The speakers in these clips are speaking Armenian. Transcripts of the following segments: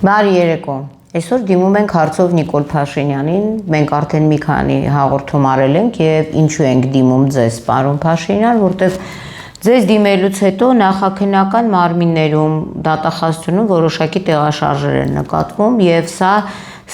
Բարի երեկո։ Այսօր դիմում ենք հարցով Նիկոլ Փաշինյանին, մենք արդեն մի քանի հաղորդում արել ենք եւ ինչու ենք դիմում ձեզ, պարոն Փաշինյան, որտեղ ձեզ դիմելուց հետո նախաքննական մարմիններում դատախազությունում որոշակի տեղաշարժեր են նկատվում եւ սա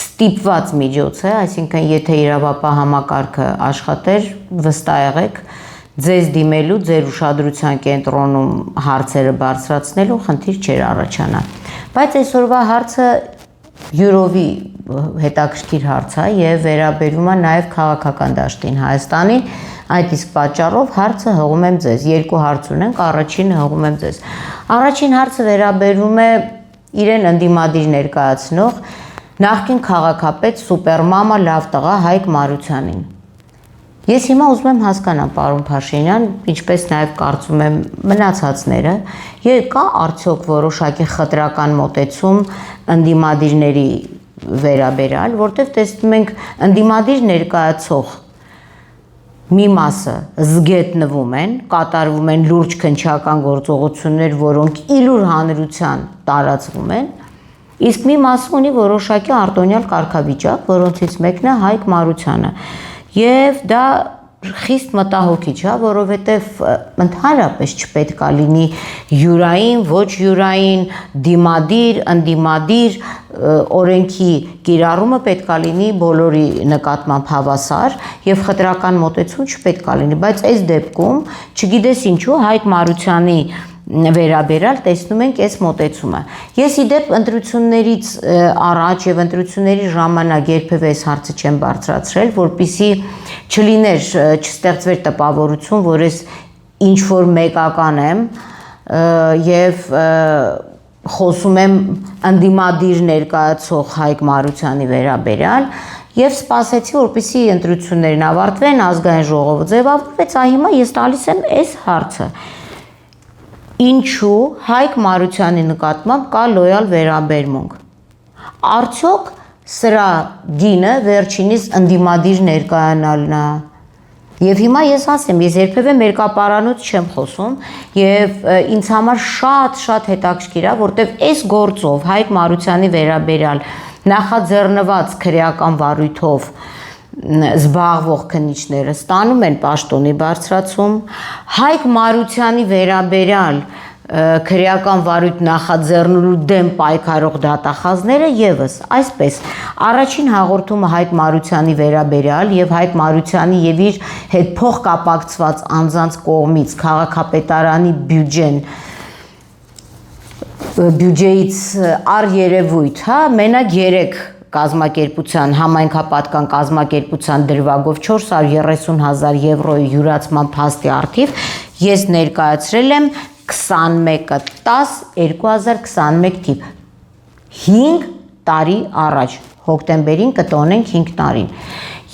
ստիպված միջոց է, այսինքն եթե իրավապահ համակարգը աշխատեր, վստահ եղեք, ձեզ դիմելու, ձեր ուշադրության կենտրոնում հարցերը բարձրացնելու խնդիր չէր առաջանա։ Բայց այսօրվա հարցը յուրովի հետաքրքիր հարց է եւ վերաբերում է նաեւ քաղաքական դաշտին Հայաստանին, այդ իսկ պատճառով հարցը հղում եմ ձեզ։ Երկու հարց ունենք, առաջինը հղում եմ ձեզ։ Առաջին հարցը վերաբերում է իրեն ընդդիմադիր ներկայացնող նախկին քաղաքապետ Սուպերմամա լավ տղա Հայկ Մարությանին։ Ես հիմա ուզում եմ հասկանալ, պարոն Փաշինյան, ինչպես նաև կարծում եմ մնացածները, կա արդյոք որոշակի խտրական մոտեցում ընդդիմադիրների վերաբերյալ, որտեղ տեսնում ենք ընդդիմադիր ներկայացող մի մասը զգետնվում են, կատարվում են լուրջ քննչական գործողություններ, որոնք իլուր հանրության տարածվում են, իսկ մի մասը ունի որոշակի արտոնյալ կարգավիճակ, որոնցից մեկն է Հայկ Մարությանը։ Եվ դա խիստ մտահոգիչ է, որովհետև ընդհանրապես չպետք է լինի յուրային, ոչ յուրային, դիմադիր, ընդդիմադիր օրենքի կիրառումը պետք է լինի բոլորի նկատմամբ հավասար եւ խտրական մոտեցում չպետք է լինի, բայց այս դեպքում չգիտես ինչու Հայկ Մարությանի վերաբերյալ տեսնում ենք այս մոտեցումը։ Ես իդեպ ընտրություններից առաջ եւ ընտրությունների ժամանակ երբևէ այս հարցը չեմ բարձրացրել, որպեսզի չլիներ, չստեղծվեր տպավորություն, որ ես ինչ որ մեկական եմ եւ խոսում եմ ընդդիմադիր ներկայացող Հայկ Մարությանի վերաբերյալ եւ սպասեցի, որպեսզի ընտրություններն ավարտվեն, ազգային ժողովը ձևավորվեց, հիմա ես տալիս եմ այս հարցը։ Ինչու Հայկ Մարությանի նկատմամբ կա լոյալ վերաբերմունք։ Արդյոք սրա գինը վերջինիս ընդդիմադիր ներկայանալն է։ Եվ հիմա ես ասեմ, ես երբևէ մերկապարանոց չեմ խոսում եւ ինձ համար շատ հետաքրքիր է, որտեվ այս գործով Հայկ Մարությանի վերաբերյալ նախաձեռնված քրեական վարույթով զբաղվող քննիչները ստանում են պաշտոնի բարձրացում, Հայկ Մարությանի վերաբերյալ քրեական վարույթ նախաձեռնելու դեմ պայքարող դատախազները եւս այսպես առաջին հաղորդումը Հայկ Մարությանի վերաբերյալ եւ Հայկ Մարությանի եւ իր հետ փոխկապակցված անձանց կողմից քաղաքապետարանի բյուջեից առերևույթ, մենակ 3 կազմակերպության, համայնքապատկան կազմակերպության դրվագով 430,000 եվրոյի յուրացման փաստի առթիվ ես ներկայացրել եմ 21/10/2021 թիվ 5 տարի առաջ, հոկտեմբերին կտոնենք 5 տարին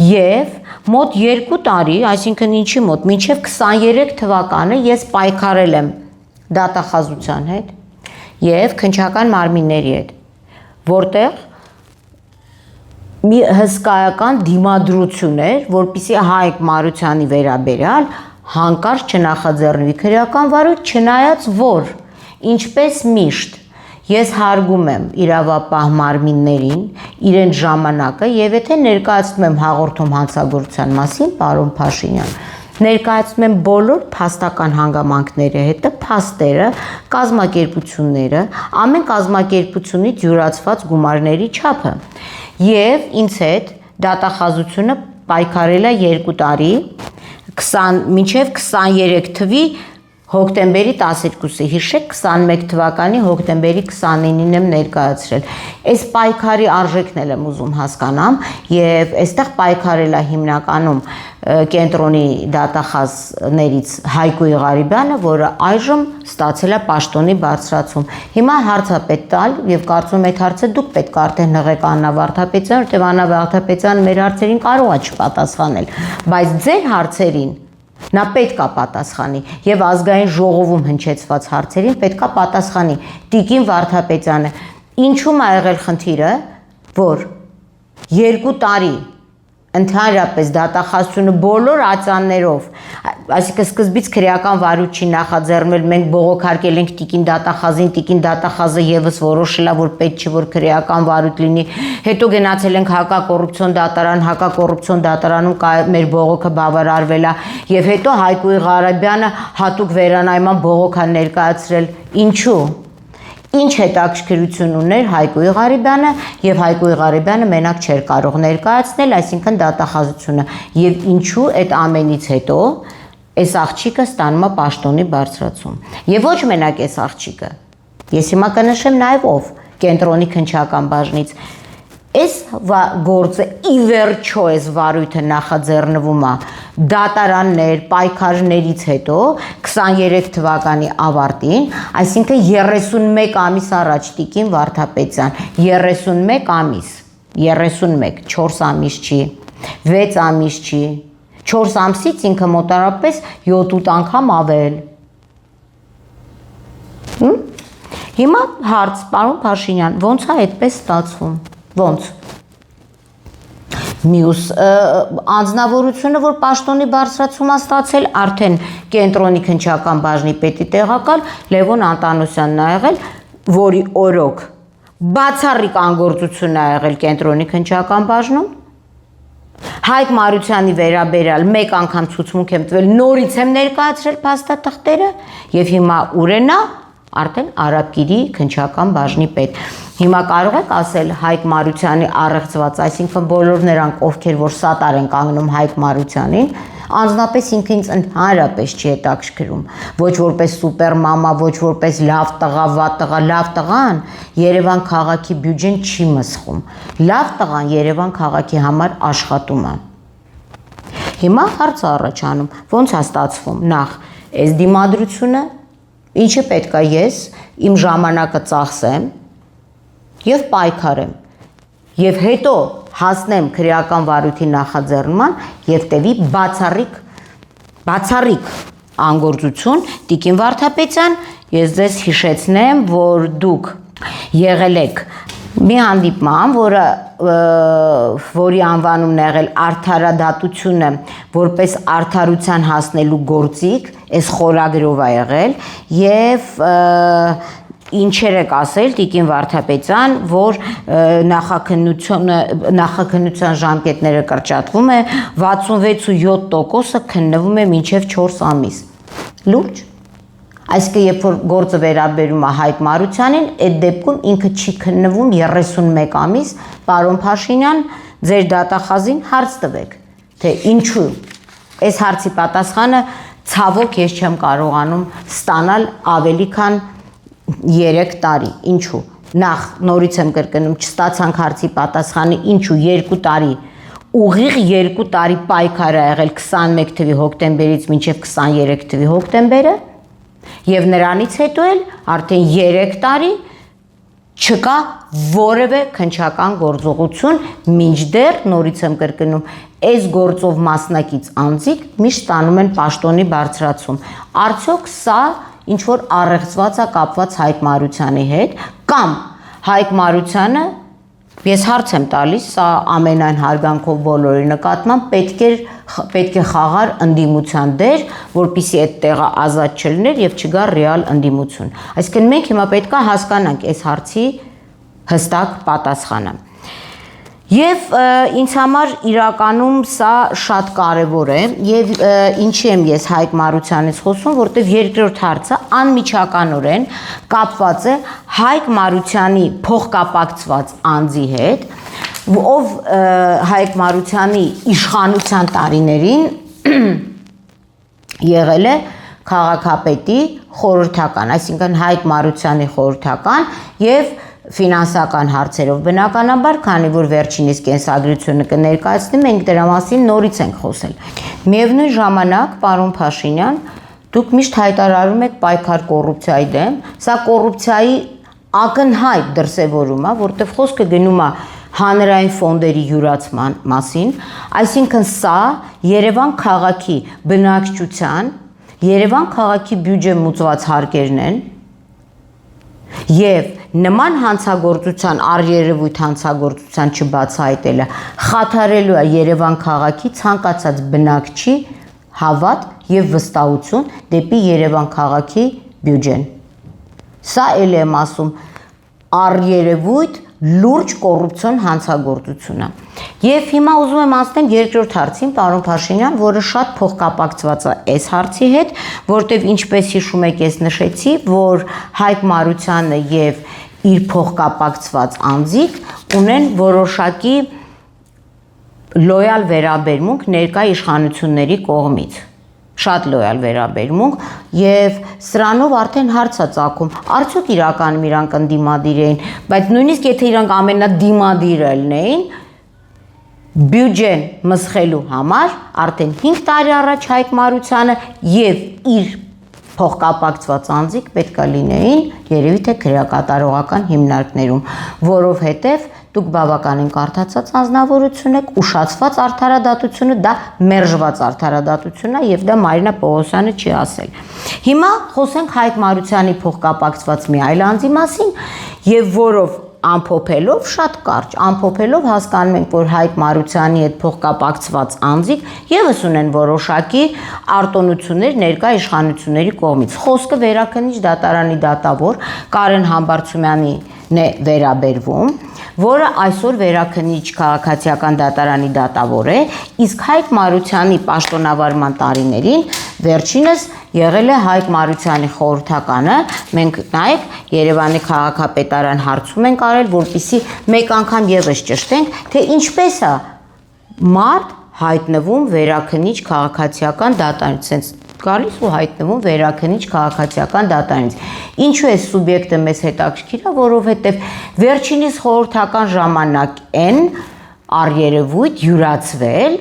եւ մոտ 2 տարի, այսինքն ինչի մոտ, մինչեւ 23 թվականը ես պայքարել եմ դատախազության հետ եւ քննչական մարմինների հետ, որտեղ մի հսկայական դիմադրություն էր, որպեսզի Հայկ Մարությանի վերաբերյալ հանկարծ չնախաձեռնվի քրեական վարույթ, չնայած որ ինչպես միշտ ես հարգում եմ իրավապահ մարմիններին, իրենց ժամանակը եւ եթե ներկայացնում եմ հաղորդում հանցագործության մասին, պարոն Փաշինյան, ներկայացնում եմ բոլոր փաստական հանգամանքները, հետը փաստերը, կազմակերպությունները, ամեն կազմակերպությունից յուրացված գումարների չափը։ Եվ ինձ հետ դատախազությունը պայքարել է 2 տարի, մինչև 23 թվի հոկտեմբերի 12-ը, հիշեք 21 թվականի հոկտեմբերի 29-ին եմ ներկայացրել։ Այս պայքարի արժեքն էլ եմ ուզում հասկանամ եւ այստեղ պայքարել է հիմնականում կենտրոնի դատախազներից Հայկույ Ղարիբյանը, որը այժմ ստացել է պաշտոնի բարձրացում։ Հիմա հարց է պետք տալ եւ կարծում եմ այդ հարցը դուք պետք է արդեն հղեք Աննա Վարդապետյան, որտեղ Աննա Վարդապետյանը մեր հարցերին կարող է չպատասխանել, բայց ձեր հարցերին նա պետք է պատասխանի եւ ազգային ժողովում հնչեցված հարցերին պետք է պատասխանի Տիկին Վարդապետյանը։ Ինչու՞մ է եղել խնդիրը, որ 2 տարի ընդհանրապես դատախազությունը բոլոր ացաններով այսինքն սկզբից քրեական վարույթ չի նախաձեռնել, մենք բողոքարկել ենք Տիկին Դատախազին, Տիկին Դատախազը եւս որոշել է, որ պետք չի որ քրեական վարույթ լինի, հետո գնացել ենք հակակոռուպցիոն դատարան, հակակոռուպցիոն դատարանում մեր բողոքը բավարարվել է, եւ հետո Հայկույ Ղարաբյանը հատուկ վերանայման բողոք է ներկայացրել, ինչու։ Ինչ հետաքրքրություն ուներ Հայկույ Ղարաբյանը եւ Հայկույ Ղարաբյանը մենակ չէր կարող ներկայացնել, այսինքն դատախազությունը եւ ինչու այդ ամենից հետո այս աղջիկը ստանում է պաշտոնի բարձրացում։ Եվ ոչ մենակ այս աղջիկը։ Ես հիմա կնշեմ նաեւ ով կենտրոնի քննչական բաժնից։ Այս գործը ի վերջո այս վարույթը նախաձեռնվում է դատարաններ, պայքարներից հետո 23 թվականի ավարտին, այսինքն 31 ամիս առաջ Տիկին Վարդապետյան, 31 ամիս, 31, 4 ամիս չի, 6 ամիս չի, 4 ամսից ինքը մոտարապես 7-8 անգամ ավել։ Հիմա հարց, պարոն Փաշինյան, ոնց է այդպես ստացվում։ Ոնց։ Մյուս անձնավորությունը, որ պաշտոնի բարձրացում է ստացել, արդեն կենտրոնի քննչական բաժնի պետի տեղակալ Լևոն Անտանոսյանն է եղել, որի օրոք բացառիկ անգործություն է եղել կենտրոնի քննչական բաժնում։ Հայկ Մարությանի վերաբերյալ մեկ անգամ ցուցմունք եմ տվել, նորից եմ ներկայացրել փաստաթղթերը եւ հիմա ուր է նա արդեն Արաբկիրի քննչական բաժնի պետ։ Հիմա կարող եք ասել Հայկ Մարությանի առեղծված, այսինքն բոլոր նրանք, ովքեր որ սատար են կանգնում Հայկ Մարությանին, անձնապես ինքը ինձ ընդհանրապես չի հետաքրքրում, ոչ որպես սուպեր մամա, ոչ որպես լավ տղա, վատ տղա, լավ տղան Երևան քաղաքի բյուջեն չի մսխում, լավ տղան Երևան քաղաքի համար աշխատում է։ Հիմա հարց առաջանում, ոնց է ստացվում, նախ այս դիմադրությունը, ինչը պետք է ես իմ ժամանակը ծախսեմ եւ պայքարեմ եւ հետո հասնեմ քրեական վարույթի նախաձեռնման եւ տևի բացառիկ անգործություն Տիկին Վարդապետյան, ես ձեզ հիշեցնեմ, որ դուք եղել եք մի հանդիպման, որի անվանումն է եղել արդարադատությունը որպես արդարության հասնելու գործիք, այս խորագրով է եղել եւ ինչեր եք ասել Տիկին Վարդապետյան, որ նախաքննության ժամկետները կրճատվում է, 66.7%-ը քննվում է մինչև 4 ամիս։ Լուրջ։ Այսինքն երբ որ գործը վերաբերում է Հայկ Մարությանին, այդ դեպքում ինքը չի քննվում 31 ամիս, պարոն Փաշինյան, ձեր դատախազին հարց տվեք, թե ինչու։ Այս հարցի պատասխանը ցավոք ես չեմ կարողանում ստանալ ավելի քան 3 տարի, ինչու, նախ նորից եմ կրկնում, չստացանք հարցի պատասխանը, ինչու 2 տարի, ուղիղ 2 տարի պայքար է եղել 21 թվի հոկտեմբերից մինչև 23 թվի հոկտեմբերը եւ նրանից հետո էլ արդեն 3 տարի չկա որևէ քննչական գործողություն, մինչդեռ նորից եմ կրկնում, այս գործով մասնակից անձիկ միշտ ստանում են պաշտոնի բարձրացում, արդյոք սա ինչ որ առեղծված է կապված Հայկ Մարությանի հետ, կամ Հայկ Մարությանը, ես հարց եմ տալիս, սա ամենայն հարգանքով բոլորի նկատմամբ պետք է խաղար ընդդիմության դեր, որպեսզի այդ տեղը ազատ չլիներ եւ չգա ռեալ ընդդիմություն։ Այսինքն մենք հիմա պետք է հասկանանք այս հարցի հստակ պատասխանը։ Եվ ինձ համար իրականում սա շատ կարևոր է եւ ինչի եմ ես Հայկ Մարությանից խոսում, որտեվ երկրորդ հարցը անմիջականորեն կապված է Հայկ Մարությանի փոխկապակցված անձի հետ, ով Հայկ Մարությանի իշխանության տարիներին եղել է քաղաքապետի խորհրդական, այսինքն Հայկ Մարությանի խորհրդական եւ ֆինանսական հարցերով բնականաբար, քանի որ վերջինիս կենսագրությունը կներկայացնի, մենք դրա մասին նորից ենք խոսել։ Միևնույն ժամանակ, պարոն Փաշինյան, դուք միշտ հայտարարում եք պայքար կոռուպցիայի դեմ, սա կոռուպցիայի ակնհայտ դրսևորում է, որտեղ խոսքը գնում է հանրային ֆոնդերի յուրացման մասին, այսինքն սա Երևան քաղաքի բնակչության, Երևան քաղաքի բյուջե մուծված հարկերն են, եւ նման հանցագործության, առերևույթ հանցագործության չբացահայտելը խաթարելու է Երևան քաղաքի ցանկացած բնակչի հավատ եւ վստահություն դեպի Երևան քաղաքի բյուջեն։ Սա էլ եմ ասում առերևույթ լուրջ կոռուպցիոն հանցագործություն է։ Եվ հիմա ուզում եմ ասեմ երկրորդ հարցին, պարոն Փաշինյան, որը շատ փոխկապակցված է այս հարցի հետ, որտեղ ինչպես հիշում եք, ես նշեցի, որ Հայկ Մարությանը եւ իր փոխկապակցված անձիկ ունեն որոշակի լոյալ վերաբերմունք ներկա իշխանությունների կողմից, շատ լոյալ վերաբերմունք, եւ սրանով արդեն հարց է ծագում, արդյոք իրականում իրանք ընդդիմադիր էին, բայց նույնիսկ եթե իրանք ամենադիմադիրը լինեին, բյուջեն մսխելու համար արդեն 5 տարի առաջ Հայկ Մարությանը եւ իր փոխկապակցված անձիկ պետքա լինեին երևի թե քրեակատարողական հիմնարկներում, որովհետեւ դուք բավականին կարդացած անձնավորություն եք, ուշացված արդարադատությունը դա մերժված արդարադատություն է եւ դա Մարինա Պողոսյանը չի ասել։ Հիմա խոսենք Հայկ Մարությանի փոխկապակցված մի այլ անձի մասին եւ որով ամփոփելով շատ կարճ, ամփոփելով հասկանում ենք, որ Հայկ Մարությանի հետ փոխկապակցված անձիկ եւս ունեն որոշակի արտոնություններ ներկա իշխանությունների կողմից։ Խոսքը Վերաքննիչ դատարանի դատավոր Կարեն Համբարձումյանին է վերաբերվում, որը այսօր Վերաքննիչ քաղաքացիական դատարանի դատավոր է, իսկ Հայկ Մարությանի պաշտոնավարման տարիներին վերջինս եղել է Հայկ Մարությանի խորհրդականը, մենք նայեք Երևանի քաղաքապետարան հարցում ենք արել, որպեսզի մեկ անգամ եւս ճշտենք, թե ինչպես է մարդ հայտնվում Վերաքննիչ քաղաքացիական դատարանից, sense գալիս ու հայտնվում Վերաքննիչ քաղաքացիական դատարանից։ Ինչու է սուբյեկտը մեզ հետաքրքիր է, որովհետև վերջինիս խորհրդական ժամանակ են առերևույթ յուրացվել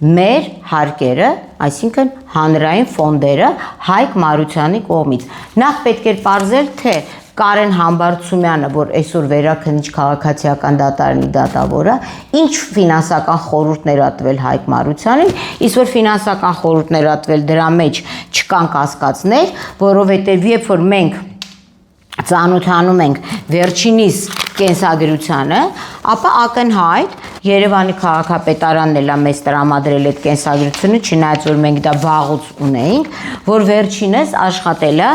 մեր հարկերը, այսինքն հանրային ֆոնդերը Հայկ Մարությանի կողմից։ Նախ պետք է պարզել, թե Կարեն Համբարձումյանը, որ այսօր Վերաքննիչ քաղաքացիական դատարանի դատավորը, ինչ ֆինանսական խորհուրդներ ա տվել Հայկ Մարությանին, իսկ որ ֆինանսական խորհուրդներ ա տվել դրա մեջ չկան կասկածներ, որովհետև երբ որ մենք ծանոթանում ենք վերջինիս կենսագրությանը, ապա ակնհայտ Երևանի քաղաքապետարանն էլ մեզ տրամադրել այդ կենսագրությունը, չնայած որ մենք դա վաղուց ունեինք, որ վերջինս աշխատել է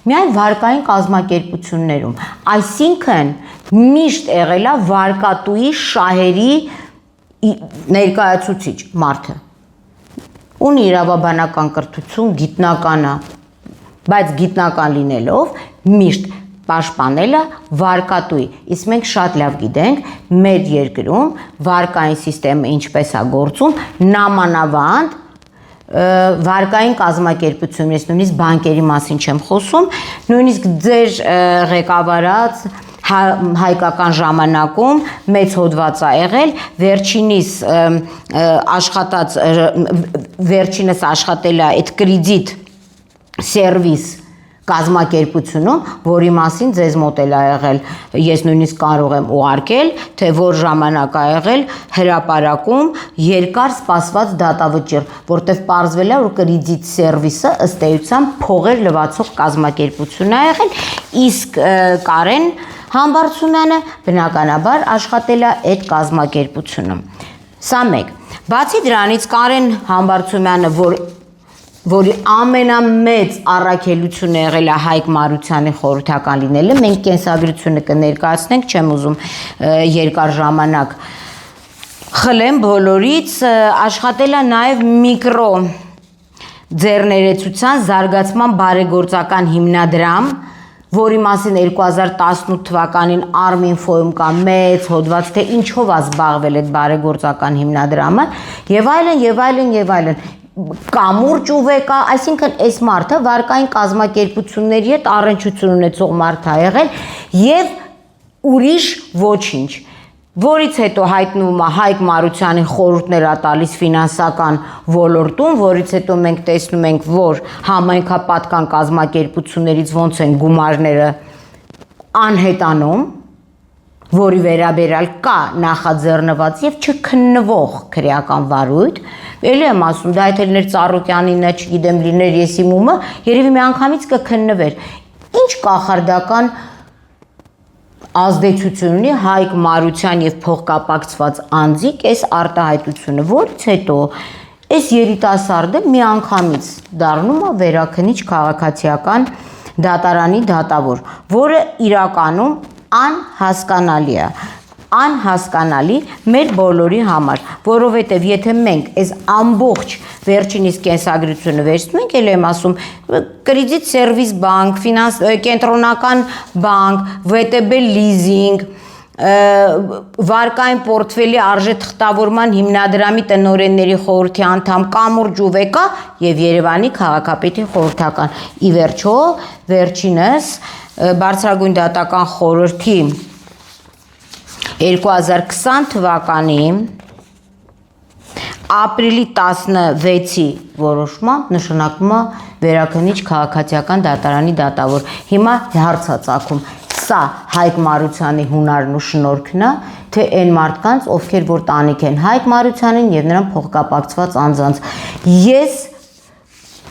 միայն վարկային կազմակերպություններում, այսինքն միշտ եղել է վարկատուի շահերի ներկայացուցիչ մարդը։ Ունի իրավաբանական կրթություն, գիտնական է, բայց գիտնական լինելով միշտ պաշտպանել է վարկատուի, իսկ մենք շատ լավ գիտենք մեր երկրում վարկային համակարգը ինչպես է գործում, նամանավանդ վարկային կազմակերպություն, ես նույնիսկ բանկերի մասին չեմ խոսում, նույնիսկ ձեր ղեկավարած հայկական ժամանակում մեծ հոդված է եղել, վերջինս աշխատել է այդ կրեդիտ սերվիս կազմակերպությունում, որի մասին ձեզ մոտ էլ ա եղել, ես նույնիսկ կարող եմ ուղարկել, թե որ ժամանակ ա եղել հրապարակում երկար սպասված դատավճիռ, որտեղ պարզվել է, որ կրեդիտ սերվիսը ըստ էության փողեր լվացող կազմակերպություն ա եղել, իսկ Կարեն Համբարձումյանը բնականաբար աշխատել է այդ կազմակերպությունում։ Սա մեկ։ Բացի դրանից Կարեն Համբարձումյանը, որի ամենամեծ առաքելությունը եղել է Հայկ Մարությանի խորհրդական լինելը, մենք կենսագրությունը կներկայացնենք, չեմ ուզում երկար ժամանակ խլեմ բոլորից, աշխատել է նաև միկրո ձեռներեցության զարգացման բարեգործական հիմնադրամ, որի մասին 2018 թվականին Arminfo-ում կա մեծ հոդված, թե ինչով է զբաղվել այդ բարեգործական հիմնադրամը, եւ այլն, եւ այլն, եւ այլն։ Կամուրջ ու վեկա, այսինքն այս մարդը վարկային կազմակերպությունների հետ առնչություն ունեցող մարդ է եղել եւ ուրիշ ոչինչ, որից հետո հայտնվում է Հայկ Մարությանին խորհուրդներ ա տալիս ֆինանսական ոլորտում, որից հետո մենք տեսնում ենք, որ համայնքապատկան կազմակերպություններից ոնց են գումարները անհետանում, որի վերաբերյալ կա նախաձեռնված եւ չքննվող քրեական վարույթ, էլի եմ ասում, դա եթե լիներ Ծառուկյանինը, չգիտեմ, լիներ Եսիմումը, երևի մի անգամից կքննվեր։ Ինչ կախարդական ազդեցություն ունի Հայկ Մարության եւ փոխկապակցված անձիկ այս արտահայտությունը, որից հետո այս երիտասարդը միանգամից դառնում է վերաքնիչ քաղաքացիական դատարանի դատավոր, որը իրականում անհասկանալի է, անհասկանալի մեր բոլորի համար, որովհետև եթե մենք այս ամբողջ վերջինիս կենսագրությունը վերցնում ենք, էլ եմ ասում, կրեդիտ սերվիս բանկ, կենտրոնական բանկ, ՎՏԲ լիզինգ, վարկային պորտֆելի արժե թղթավորման հիմնադրամի տնօրենների խորհրդի անդամ Կամուրջու վեկա եւ Երևանի քաղաքապետի խորհրդական։ Ի վերջո, վերջինս բարձրագույն դատական խորհրդի 2020 թվականի ապրիլի 16-ի որոշմամբ նշանակվում է վերաքնիչ քաղաքացիական դատարանի դատավոր։ Հիմա հարց է ծագում, սա Հայկ Մարությանի հունարն ու շնորհքն է, թե այն մարդկանց, ովքեր որ տանիք են Հայկ Մարությանին եւ նրան փոխկապակցված անձանց։ Ես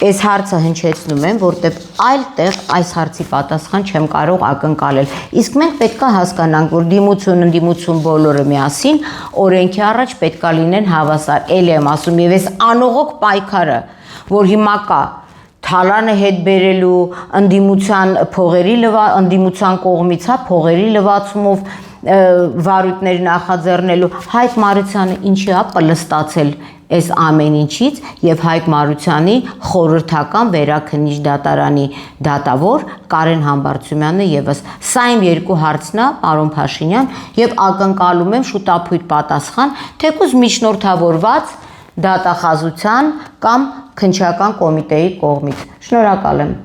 այս հարցը հնչեցնում եմ, որտեղ այլ տեղ այս հարցի պատասխան չեմ կարող ակնկալել։ Իսկ մենք պետք է հասկանանք, որ դիմություն բոլորը միասին օրենքի առաջ պետք է լինեն հավասար։ Էլ եմ ասում, եւ այս անողոք պայքարը, որ հիմա կա թալանը հետ բերելու, ընդդիմության կողմից փողերի լվացումով վարույթներ նախաձեռնելու, Հայկ Մարությանը ինչի է պլստացել այս ամեն ինչից եւ Հայկ Մարությանի խորհրդական վերաքնիչ դատարանի դատավոր Կարեն Համբարձումյանը եւս։ Սա իմ երկու հարցն է, պարոն Փաշինյան, եւ ակնկալում եմ շուտապույտ պատասխան, թեկուզ միջնորդավորված դատախազության կամ քննչական կոմիտեի կողմից։ Շնորհակալ եմ։